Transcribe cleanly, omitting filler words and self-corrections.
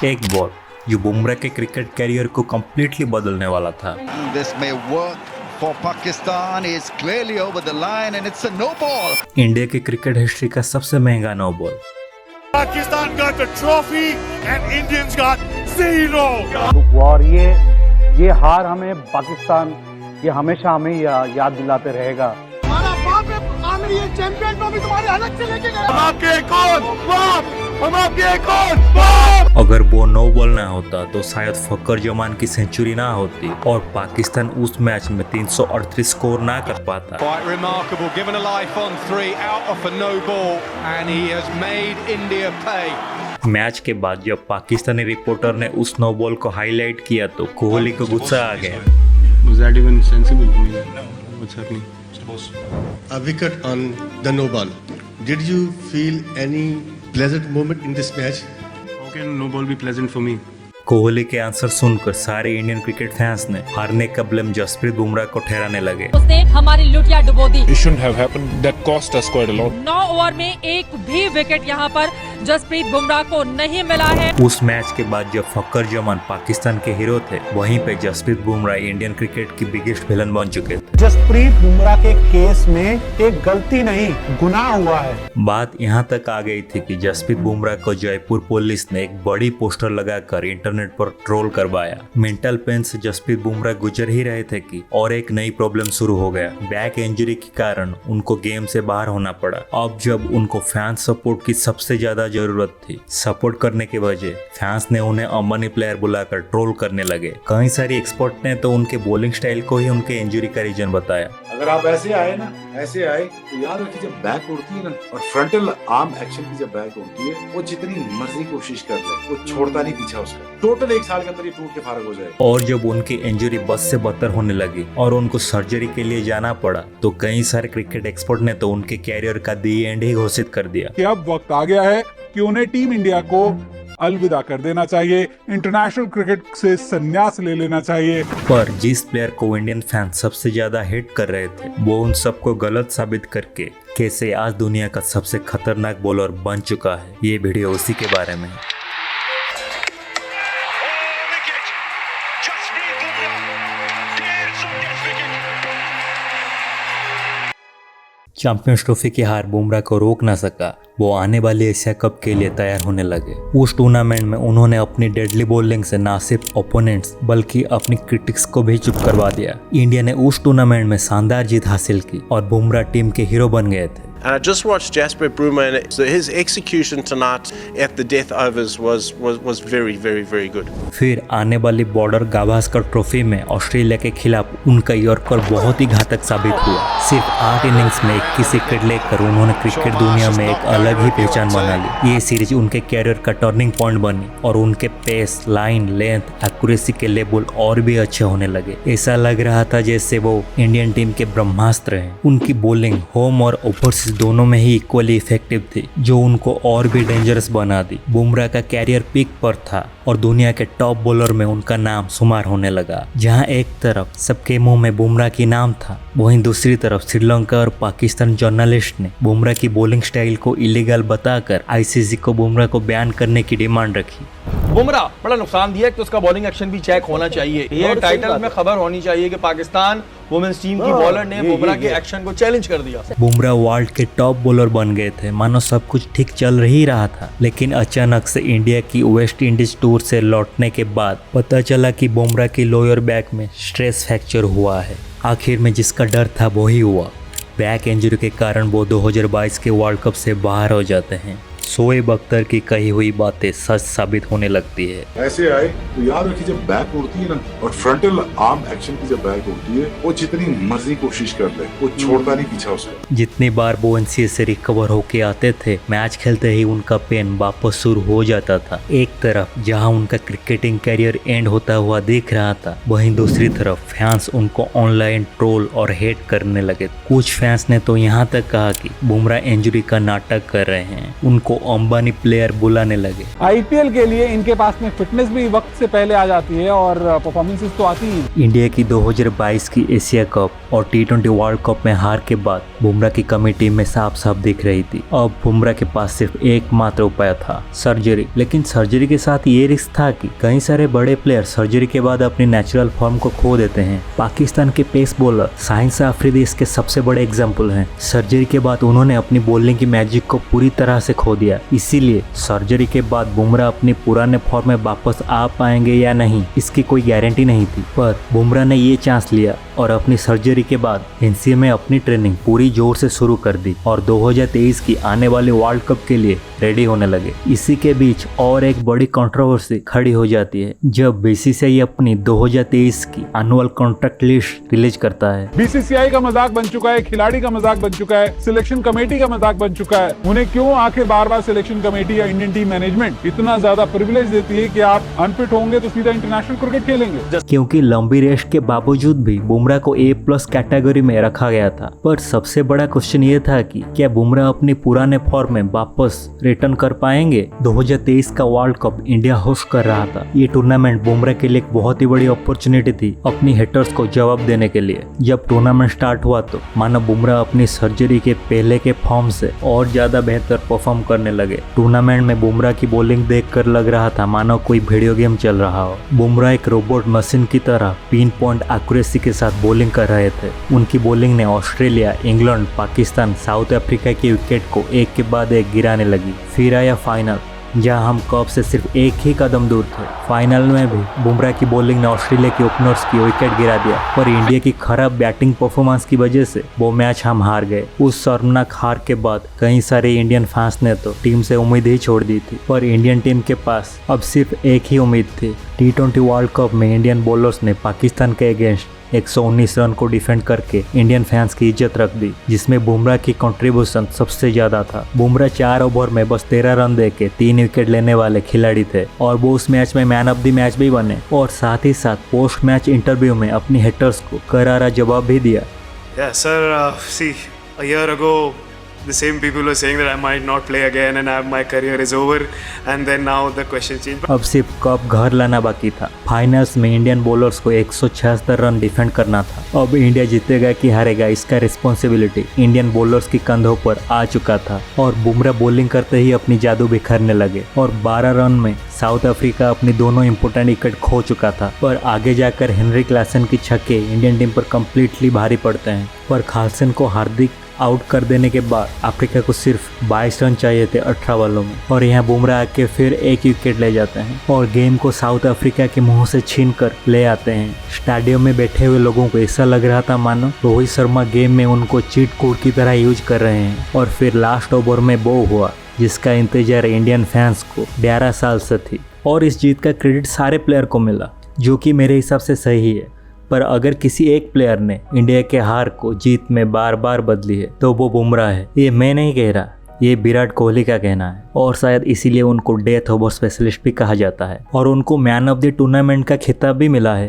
एक बॉल जो बुमराह के क्रिकेट कैरियर को कम्प्लीटली बदलने वाला था। This may work for Pakistan. Is clearly over the line and it's a no ball. India की क्रिकेट हिस्ट्री का सबसे महंगा no ball. Pakistan got the trophy and Indians got 0. और ये हार हमें पाकिस्तान ये हमेशा हमें याद दिलाते रहेगा। हमारा बाप है आमिर, ये चैंपियन ट्रॉफी तुम्हारे अलग से लेके गया। हम आपके कौन बाप, हम आपके कौन बाप। अगर वो नो बॉल ना होता तो शायद फकर जमान की सेंचुरी ना होती और पाकिस्तान उस मैच में 338 स्कोर ना कर पाता। Quite remarkable, given a life on 3 out of a no ball and he has made India pay. Match के बाद जब पाकिस्तानी रिपोर्टर ने उस नो बॉल को हाईलाइट किया तो कोहली को गुस्सा आ गया। Was that even sensible to me? What's happening? A wicket on the no ball. Did you feel any pleasant moment in this match? How can no ball be pleasant for me? Kohli के answer सुनकर सारे Indian cricket fans ने हारने का blame Jasprit Bumrah को ठहराने लगे। उसने हमारी लुटिया डुबो दी। It shouldn't have happened. That cost us quite a lot. 9 over में एक भी विकेट यहाँ पर जसप्रीत बुमराह को नहीं मिला है। उस मैच के बाद जब फकर जमान पाकिस्तान के हीरो थे, वहीं पे जसप्रीत बुमराह इंडियन क्रिकेट की बिगेस्ट विलन बन चुके थे। जसप्रीत बुमराह के केस में एक गलती नहीं गुनाह हुआ है। बात यहाँ तक आ गई थी कि जसप्रीत बुमराह को जयपुर पुलिस ने एक बड़ी पोस्टर लगाकर इंटरनेट पर ट्रोल करवाया। मेंटल पेन से जसप्रीत बुमराह गुजर ही रहे थे कि और एक नई प्रॉब्लम शुरू हो गया। बैक इंजरी के कारण उनको गेम से बाहर होना पड़ा। अब जब उनको फैंस सपोर्ट की सबसे ज्यादा जरूरत थी, सपोर्ट करने के वजह फैंस ने उन्हें अमनी प्लेयर बुलाकर ट्रोल करने लगे। कई सारी एक्सपर्ट ने तो उनके बॉलिंग स्टाइल को ही उनके इंजरी का रीजन बताया। अगर आप ऐसे आए तो याद रखिए जब बैक उड़ती है ना और फ्रंटल आर्म एक्शन की जब बैक उड़ती है, वो जितनी मर्जी कोशिश कर ले वो छोड़ता नहीं पीछा उसका। टोटल 1 साल के अंदर ये टूट के फारग हो जाए। और जब उनकी इंजरी बस से बदतर होने लगी और उनको सर्जरी के लिए जाना पड़ा तो कई सारे क्रिकेट एक्सपर्ट ने तो उनके कैरियर का दी एंड ही घोषित कर दिया कि अब वक्त आ गया है कि उन्हें टीम इंडिया को अलविदा कर देना चाहिए, इंटरनेशनल क्रिकेट से संन्यास ले लेना चाहिए। पर जिस प्लेयर को इंडियन फैन सबसे ज्यादा हेट कर रहे थे, वो उन सबको गलत साबित करके कैसे आज दुनिया का सबसे खतरनाक बॉलर बन चुका है, ये वीडियो उसी के बारे में है। चैंपियंस ट्रॉफी की हार बुमराह को रोक ना सका। वो आने वाले एशिया कप के लिए तैयार होने लगे। उस टूर्नामेंट में उन्होंने अपनी डेडली बॉलिंग से ना सिर्फ ओपोनेंट्स बल्कि अपनी क्रिटिक्स को भी चुप करवा दिया। इंडिया ने उस टूर्नामेंट में शानदार जीत हासिल की और बुमराह टीम के हीरो बन गए थे। And I just watched Jasprit Bruma and his execution tonight at the death overs was very, very, very good. फिर आने वाली बॉर्डर गावस्कर ट्रॉफी में ऑस्ट्रेलिया के खिलाफ उनका यॉर्कर बहुत ही घातक साबित हुआ। सिर्फ 8 इनिंग्स में 21 विकेट लेकर उन्होंने क्रिकेट दुनिया में एक अलग ही पहचान बना ली। ये सीरीज उनके कैरियर का टर्निंग पॉइंट बनी और उनके पेस, लाइन, लेंथ, एक्यूरेसी के लेवल और भी अच्छे होने लगे। ऐसा लग रहा था जैसे वो इंडियन टीम के ब्रह्मास्त्र हैं। उनकी बॉलिंग होम और ओवरसीज दोनों में ही इक्वली इफेक्टिव थी, जो उनको और भी डेंजरस बना दी। बुमराह का कैरियर पीक पर था और दुनिया के टॉप बॉलर में उनका नाम शुमार होने लगा। जहां एक तरफ सबके मुंह में बुमराह की नाम था, वहीं दूसरी तरफ श्रीलंका और पाकिस्तान जर्नलिस्ट ने बुमराह की बॉलिंग स्टाइल को इलीगल बताकर आईसीसी को बुमराह को बैन करने की डिमांड रखी। बुमराह बड़ा नुकसान दिया तो उसका बॉलिंग एक्शन भी चेक होना चाहिए। ये टाइटल में खबर होनी चाहिए कि पाकिस्तान वुमेन्स टीम की बॉलर ने बुमराह के एक्शन को चैलेंज कर दिया। बुमराह वर्ल्ड के टॉप बॉलर बन गए थे, मानो सब कुछ ठीक चल ही रहा था। लेकिन अचानक से इंडिया की वेस्ट इंडीज टूर से लौटने के बाद पता चला कि बुमराह की लोअर बैक में स्ट्रेस फ्रैक्चर हुआ है। आखिर में जिसका डर था वो ही हुआ। बैक इंजरी के कारण वो 2022 के वर्ल्ड कप से बाहर हो जाते हैं। शोएब अख्तर की कही हुई बातें सच साबित होने लगती है। ऐसे आए तो याद रखिए जब बैक उड़ती है ना और फ्रंटल आर्म एक्शन की जब बैक उड़ती है, वो जितनी मर्जी कोशिश कर ले वो छोड़ता नहीं पीछा उसका। जितनी बार वो एनसीए से रिकवर होके आते थे, मैच खेलते ही उनका पेन वापस शुरू हो जाता था। एक तरफ जहां उनका क्रिकेटिंग कैरियर एंड होता हुआ दिख रहा था, वहीं दूसरी तरफ फैंस उनको ऑनलाइन ट्रोल और हेट करने लगे। कुछ फैंस ने तो यहाँ तक कहा कि बुमराह इंजरी का नाटक कर रहे हैं, उनको अंबानी प्लेयर बुलाने लगे। आईपीएल के लिए इनके पास में फिटनेस भी वक्त से पहले आ जाती है और परफॉर्मेंसेस तो आती ही। इंडिया की 2022 की एशिया कप और T20 वर्ल्ड कप में हार के बाद बुमराह की कमी टीम में साफ साफ दिख रही थी। अब बुमराह के पास सिर्फ एकमात्र उपाय था, सर्जरी। लेकिन सर्जरी के साथ ये रिस्क था कि कई सारे बड़े प्लेयर सर्जरी के बाद अपनी नेचुरल फॉर्म को खो देते हैं। पाकिस्तान के पेस बॉलर शाहीन शाह अफरीदी इसके सबसे बड़े एग्जाम्पल हैं। सर्जरी के बाद उन्होंने अपनी बॉलिंग की मैजिक को पूरी तरह से खो दिया। इसीलिए सर्जरी के बाद बुमराह अपनी पुराने फॉर्म में वापस आ पाएंगे या नहीं, इसकी कोई गारंटी नहीं थी। पर बुमराह ने ये चांस लिया और अपनी सर्जरी के बाद एनसीए में अपनी ट्रेनिंग पूरी जोर से शुरू कर दी और 2023 की आने वाली वर्ल्ड कप के लिए रेडी होने लगे। इसी के बीच और एक बड़ी कंट्रोवर्सी खड़ी हो जाती है जब बीसीसीआई अपनी 2023 की एनुअल कॉन्ट्रैक्ट लिस्ट रिलीज करता है। बीसीसीआई का मजाक बन चुका है, खिलाड़ी का मजाक बन चुका है, सिलेक्शन कमेटी का मजाक बन चुका है। उन्हें क्यों आखिर बार बार सिलेक्शन कमेटी या इंडियन टीम मैनेजमेंट इतना ज्यादा प्रिविलेज देती है कि आप अनफिट होंगे तो सीधा इंटरनेशनल क्रिकेट खेलेंगे? क्योंकि लंबी रेस्ट के बावजूद भी बुमराह को A+ कैटेगरी में रखा गया था। पर सबसे बड़ा क्वेश्चन ये था कि क्या बुमराह अपने पुराने फॉर्म में वापस रिटर्न कर पाएंगे? 2023 का वर्ल्ड कप इंडिया होस्ट कर रहा था। ये टूर्नामेंट बुमराह के लिए एक बहुत ही बड़ी अपॉर्चुनिटी थी अपनी हेटर्स को जवाब देने के लिए। जब टूर्नामेंट स्टार्ट हुआ तो मानो बुमराह अपनी सर्जरी के पहले के फॉर्म से और ज्यादा बेहतर परफॉर्म करने लगे। टूर्नामेंट में बुमराह की बॉलिंग देखकर लग रहा था मानो कोई वीडियो गेम चल रहा हो। बुमराह एक रोबोट मशीन की तरह पिन पॉइंट एक्यूरेसी के साथ बॉलिंग कर रहे थे। उनकी बॉलिंग ने Australia, England, Pakistan, south Africa के विकेट को एक के बाद एक गिराने लगी। फिर आया फाइनल जहां हम कप से सिर्फ एक ही कदम दूर थे। फाइनल में भी बुमराह की बॉलिंग ने ऑस्ट्रेलिया के ओपनर्स की विकेट गिरा दिया। पर इंडिया की खराब बैटिंग परफॉर्मेंस की वजह से वो मैच हम हार गए। उस शर्मनाक हार के बाद कई सारे इंडियन फैंस ने तो टीम से उम्मीद ही छोड़ दी थी। पर इंडियन टीम के पास अब सिर्फ एक ही उम्मीद थी। T20 वर्ल्ड कप में इंडियन बॉलर्स ने पाकिस्तान के अगेंस्ट 119 रन को डिफेंड करके इंडियन फैंस की इज्जत रख दी, जिसमें बुमराह की कंट्रीब्यूशन सबसे ज्यादा था। बुमराह 4 ओवर में बस 13 रन देके 3 विकेट लेने वाले खिलाड़ी थे और वो उस मैच में मैन ऑफ द मैच भी बने और साथ ही साथ पोस्ट मैच इंटरव्यू में अपनी हेटर्स को करारा जवाब भी दिया। Yeah, sir, see, a year ago, the same people were saying that I might not play again and my career is over, and then now the question changed. अब सिर्फ cup घर लाना बाकी था। फाइनल्स में इंडियन बॉलर्स को 176 run defend करना था। अब इंडिया जीतेगा कि हारेगा, इसका रिस्पॉन्सिबिलिटी इंडियन बॉलर्स की कंधों पर आ चुका था और बुमराह बॉलिंग करते ही अपनी जादू बिखरने लगे और 12 रन में साउथ अफ्रीका अपनी दोनों इंपोर्टेंट विकेट खो चुका था। पर आगे जाकर हेनरी क्लासन की छक्के इंडियन टीम पर कंप्लीटली भारी पड़ते हैं। पर खालसन को हार्दिक आउट कर देने के बाद अफ्रीका को सिर्फ 22 रन चाहिए थे 18 बॉलों में और यहाँ बुमराह आके फिर एक विकेट ले जाते हैं और गेम को साउथ अफ्रीका के मुंह से छीन कर ले आते हैं। स्टेडियम में बैठे हुए लोगों को ऐसा लग रहा था मानो रोहित शर्मा गेम में उनको चीट कोड की तरह यूज कर रहे हैं। और फिर लास्ट ओवर में बो हुआ जिसका इंतजार इंडियन फैंस को 11 साल से थी और इस जीत का क्रेडिट सारे प्लेयर को मिला, जो कि मेरे हिसाब से सही है। पर अगर किसी एक प्लेयर ने इंडिया के हार को जीत में बार बार बदली है तो वो बुमराह है। ये मैं नहीं कह रहा, ये विराट कोहली का कहना है और शायद इसीलिए उनको डेथ ओवर स्पेशलिस्ट भी कहा जाता है और उनको मैन ऑफ द टूर्नामेंट का खिताब भी मिला है।